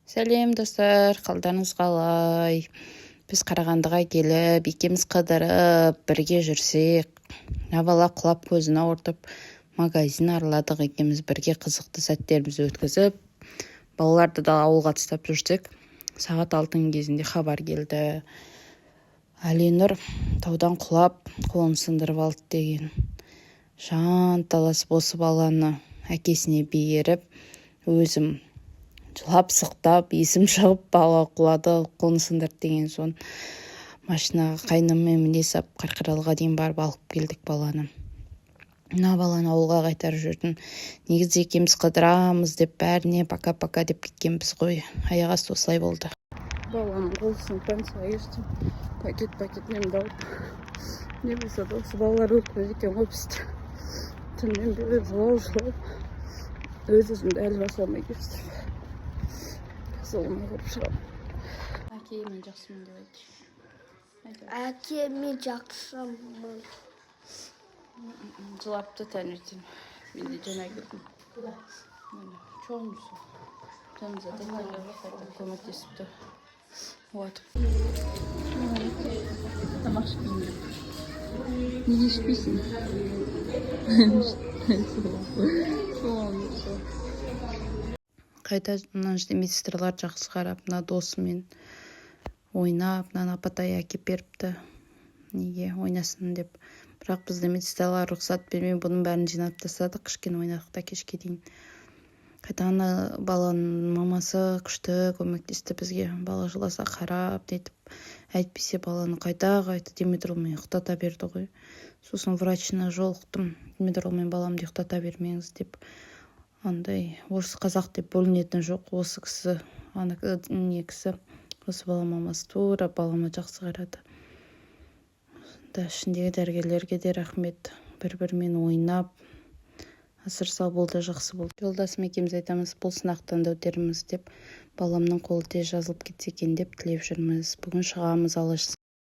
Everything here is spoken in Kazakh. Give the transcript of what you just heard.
Сәлем достар, қалдарыңыз қалай? Біз Қарағандыға келіп, екеуміз қыдырып, бірге жүрсек, бала құлап көзін ауыртып, магазин араладық, екеуміз бірге қызықты сәттерімізді өткізіп, балаларды да ауылға тастап жүрсек, сағат 6 кезінде хабар келді. Әленұр таудан құлап, қолын сындырып алды деген. Жанталасып осы баланы әкесіне беріп, өзім жылап сықтап, есім шығып, бала құлады, қолын сындырды деген соң машинаға қайныммен мінесіп Қарқаралыға дейін барып алып келдік баланы. Мына баланы ауылға қайтарып жүрдім. Негізі екеуміз қыдырамыз деп бәріне пока-пока деп кеткенбіз ғой. Аяқ асты осылай болды. Баланың қолысын пәнсіға ертім. Пакет-пакетмен бауып. Не болса да осы балалар өтпеді екен ғой бізді. Түннен бері жылау. Өз-өзімді әлі баса алмай келістім. Солыма көріп шығам. Әке, мен жақсымын деп айтшы. Әке, мен жақсымын. Жылапты тәңертең. Мен де жаңа келдім. Чоңымсың. Жанымызда тәңертең көмектесіпті. Уатып. Тамақ ішпеймін. Неге ішпейсің? Қайта медсестрлар жақсы қарап, мына досымен ойнап, мына апатай әкеп беріпті. Неге ойнасын деп. Бірақ бізде медсестрлар рұқсат бермей, бұның бәрін жинап тастадық, кішкене ойнадық та кешке дейін. Қайта баланың мамасы күшті көмектесті бізге. Бала жыласа қарап нетіп, әйтпесе баланы қайта Димитролмен ұйықтата берді ғой. Сосын врачына жолықтым. Димитролмен баламды ұйықтата бермеңіз деп. Андай орыс қазақ деп бөлінетін жоқ. Осы кісі, осы бала мамасы тура балама жақсы қарады. Ішіндегі дәрігерлерге де рахмет. Бір-бірімен ойнап, асырса болды, жақсы болды. Жолдасым екеуміз айтамыз, бұл сынақтан да өтерміз деп, баламның қолы тез жазылып кетсе екен деп тілеп жүрміз. Бүгін шығамыз, Алла